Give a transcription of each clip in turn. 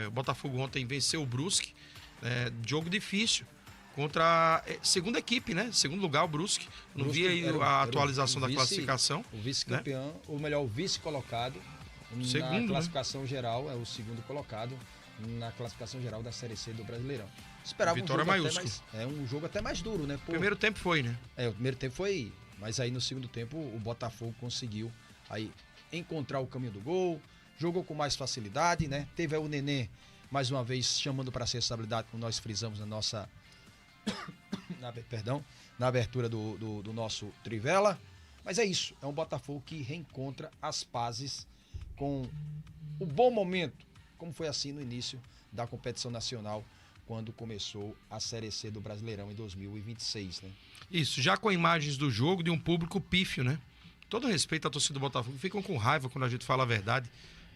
O Botafogo ontem venceu o Brusque, jogo difícil, contra a segunda equipe, né? Segundo lugar, o Brusque. Não vi aí a atualização da classificação. O vice-campeão, né? Ou melhor, o vice-colocado na classificação geral, é o segundo colocado na classificação geral da Série C do Brasileirão. Esperava vitória maiúscula. Um jogo até mais duro, né? Primeiro tempo foi, né? O primeiro tempo foi, mas aí no segundo tempo o Botafogo conseguiu aí encontrar o caminho do gol, jogou com mais facilidade, né? Teve aí o Nenê, mais uma vez, chamando para a responsabilidade, como nós frisamos na nossa... na abertura do nosso Trivela. Mas é isso, é um Botafogo que reencontra as pazes com o bom momento, como foi assim no início da competição nacional, quando começou a Série C do Brasileirão em 2026, né? Isso, já com imagens do jogo de um público pífio, né? Todo respeito à torcida do Botafogo, ficam com raiva quando a gente fala a verdade,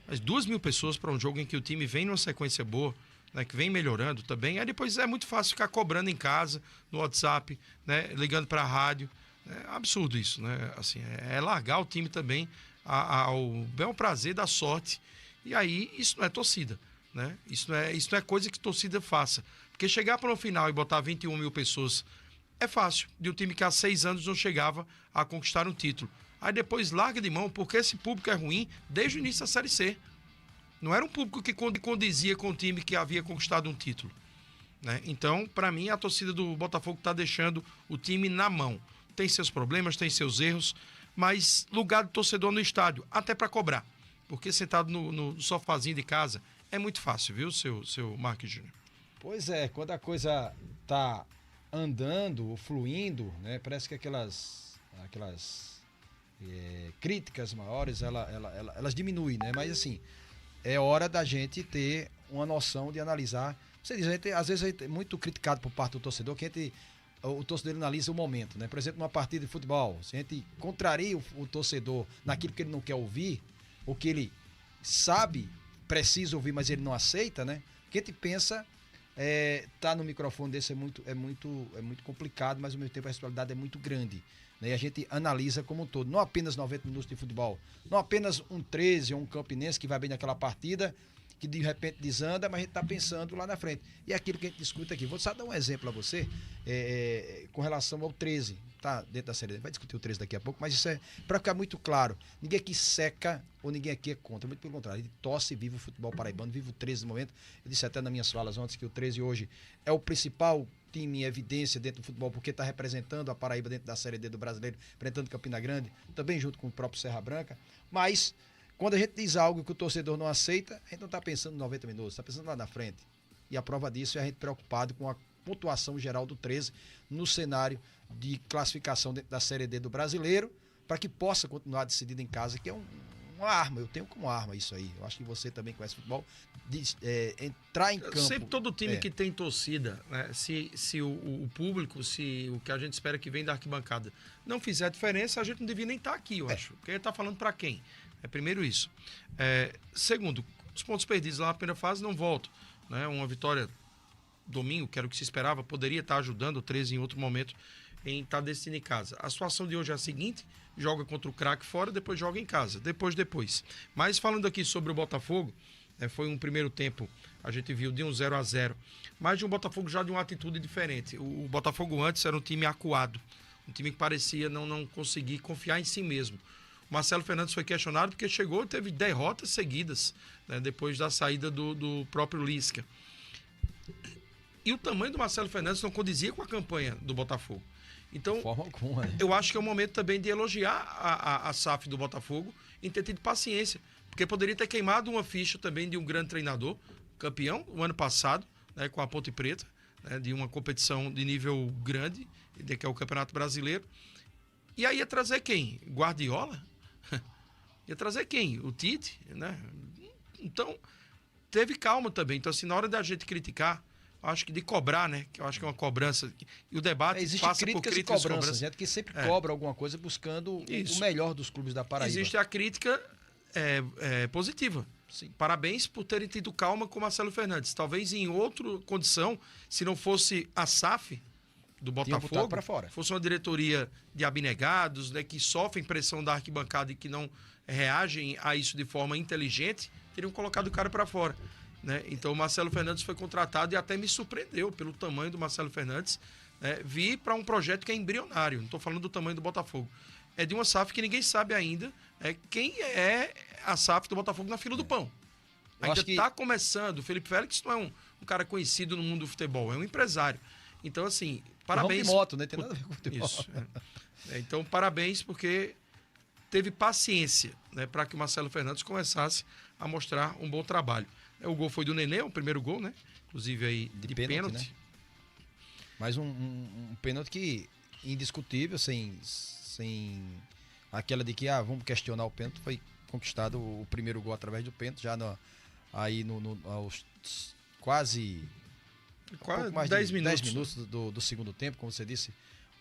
mas 2.000 pessoas para um jogo em que o time vem numa sequência boa, né, que vem melhorando também, aí depois é muito fácil ficar cobrando em casa, no WhatsApp, né, ligando para a rádio. É absurdo isso, né? Assim, é largar o time também ao bel prazer da sorte. E aí isso não é torcida, né? Isso não é coisa que torcida faça. Porque chegar para o final e botar 21.000 pessoas é fácil, de um time que há 6 anos não chegava a conquistar um título. Aí depois larga de mão, porque esse público é ruim desde o início da Série C. Não era um público que condizia com o time que havia conquistado um título, né? Então, para mim, a torcida do Botafogo está deixando o time na mão. Tem seus problemas, tem seus erros, mas lugar do torcedor no estádio, até para cobrar. Porque sentado no sofazinho de casa é muito fácil, viu, seu Marcos Júnior? Pois é, quando a coisa tá andando, fluindo, né? Parece que aquelas críticas maiores, elas diminuem, né? Mas assim, é hora da gente ter uma noção de analisar. Você diz, às vezes a gente é muito criticado por parte do torcedor, que o torcedor analisa o momento, né? Por exemplo, numa partida de futebol, se a gente contraria o torcedor naquilo que ele não quer ouvir, ou que ele sabe, precisa ouvir, mas ele não aceita, né? O que a gente pensa, tá no microfone desse é muito complicado, mas ao mesmo tempo a responsabilidade é muito grande, né? E a gente analisa como um todo, não apenas 90 minutos de futebol, não apenas um 13 ou um Campinense que vai bem naquela partida, que de repente desanda, mas a gente está pensando lá na frente. E é aquilo que a gente discute aqui. Vou só dar um exemplo a você, com relação ao 13, tá dentro da série. A gente vai discutir o 13 daqui a pouco, mas isso é para ficar muito claro. Ninguém aqui seca ou ninguém aqui é contra. Muito pelo contrário. A gente torce e vive o futebol paraibano, vive o 13 no momento. Eu disse até nas minhas falas ontem que o 13 hoje é o principal time em evidência dentro do futebol, porque está representando a Paraíba dentro da Série D do Brasileiro, representando Campina Grande, também junto com o próprio Serra Branca. Mas quando a gente diz algo que o torcedor não aceita, a gente não está pensando em 90 minutos, está pensando lá na frente. E a prova disso é a gente preocupado com a pontuação geral do 13 no cenário de classificação dentro da Série D do Brasileiro, para que possa continuar decidido em casa, que é uma arma. Eu tenho como arma isso aí. Eu acho que você também conhece futebol. Entrar em campo. Sempre todo time que tem torcida, né? Se o público, se o que a gente espera que vem da arquibancada não fizer diferença, a gente não devia nem estar aqui, eu acho. Porque ele está falando para quem? Primeiro isso. Segundo, os pontos perdidos lá na primeira fase não voltam, né? Uma vitória domingo, que era o que se esperava, poderia estar ajudando o 13 em outro momento em estar decidindo em casa. A situação de hoje é a seguinte: joga contra o craque fora, depois joga em casa, depois. Mas falando aqui sobre o Botafogo, foi um primeiro tempo, a gente viu de um 0-0, mas de um Botafogo já de uma atitude diferente. O Botafogo antes era um time acuado, um time que parecia não conseguir confiar em si mesmo. O Marcelo Fernandes foi questionado porque chegou e teve derrotas seguidas, né, depois da saída do próprio Lisca. E o tamanho do Marcelo Fernandes não condizia com a campanha do Botafogo. Então, eu acho que é o momento também de elogiar a SAF do Botafogo em ter tido paciência, porque poderia ter queimado uma ficha também de um grande treinador, campeão o ano passado, né, com a Ponte Preta, né, de uma competição de nível grande, que é o Campeonato Brasileiro. E aí ia trazer quem? Guardiola? Ia trazer quem? O Tite, né? Então, teve calma também. Então, assim, na hora da gente criticar, acho que de cobrar, né? Que eu acho que é uma cobrança. E o debate passa por críticas e cobranças. Gente que sempre cobra alguma coisa buscando o melhor dos clubes da Paraíba. Existe a crítica positiva. Sim. Parabéns por terem tido calma com o Marcelo Fernandes. Talvez em outra condição, se não fosse a SAF do Botafogo, fosse uma diretoria de abnegados, né, que sofrem pressão da arquibancada e que não reagem a isso de forma inteligente, teriam colocado o cara para fora. né? Então o Marcelo Fernandes foi contratado e até me surpreendeu pelo tamanho do Marcelo Fernandes, né? Vi para um projeto que é embrionário, não estou falando do tamanho do Botafogo. É de uma SAF que ninguém sabe ainda quem é a SAF do Botafogo na fila do pão. Ainda está começando. O Felipe Félix não é um cara conhecido no mundo do futebol, é um empresário. Então, assim, parabéns. De moto, né? Tem nada a ver com futebol. Isso. Então, parabéns, porque teve paciência, né, para que o Marcelo Fernandes começasse a mostrar um bom trabalho. O gol foi do Nenê, o primeiro gol, né? Inclusive aí de pênalti. Né? Mas um pênalti que indiscutível, sem aquela de que vamos questionar o pênalti, foi conquistado o primeiro gol através do pênalti, já aos quase mais 10 de minutos. 10 minutos do segundo tempo, como você disse,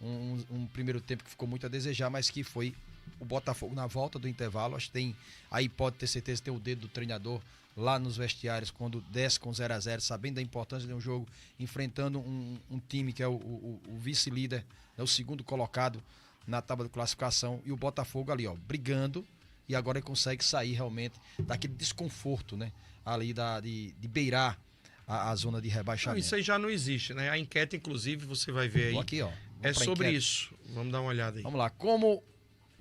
um primeiro tempo que ficou muito a desejar, mas que foi o Botafogo na volta do intervalo. Acho que aí pode ter certeza que tem o dedo do treinador lá nos vestiários, quando desce com 0-0, sabendo da importância de um jogo, enfrentando um time que é o vice-líder, o segundo colocado na tábua de classificação, e o Botafogo ali, brigando, e agora ele consegue sair realmente daquele desconforto, né? Ali de beirar a zona de rebaixamento. Não, isso aí já não existe, né? A enquete, inclusive, você vai ver aí. Aqui, é sobre isso. Vamos dar uma olhada aí. Vamos lá. Com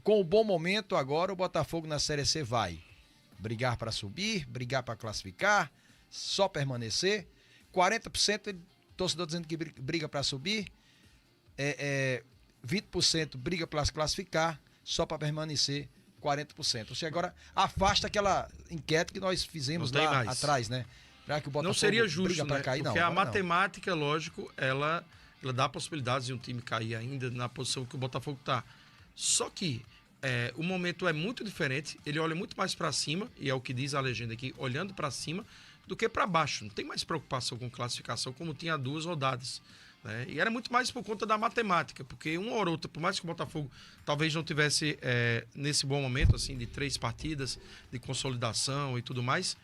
o bom momento agora, o Botafogo na Série C vai brigar para subir, brigar para classificar, só permanecer. 40% torcedor dizendo que briga para subir, 20% briga para se classificar, só para permanecer 40%. Ou seja, agora afasta aquela enquete que nós fizemos lá atrás, né? Para que o Botafogo não seria justo, briga para cair, porque a matemática, lógico, ela dá possibilidades de um time cair ainda na posição que o Botafogo está. Só que o momento é muito diferente, ele olha muito mais para cima, e é o que diz a legenda aqui, olhando para cima, do que para baixo. Não tem mais preocupação com classificação como tinha 2 rodadas. Né? E era muito mais por conta da matemática, porque uma ou outra, por mais que o Botafogo talvez não tivesse nesse bom momento assim de 3 partidas de consolidação e tudo mais,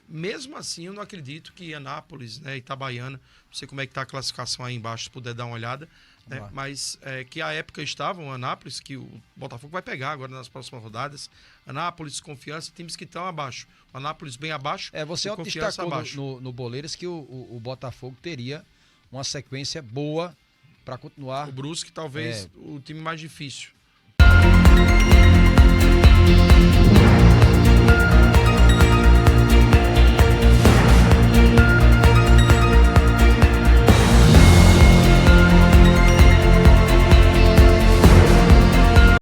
mesmo assim eu não acredito que Anápolis, né, Itabaiana, não sei como é que está a classificação aí embaixo, se puder dar uma olhada, né, mas que à época estavam Anápolis, que o Botafogo vai pegar agora nas próximas rodadas, Anápolis, Confiança, times que estão abaixo, Anápolis bem abaixo, você e Confiança abaixo. No Boleiros que o Botafogo teria uma sequência boa para continuar. O Brusque talvez o time mais difícil.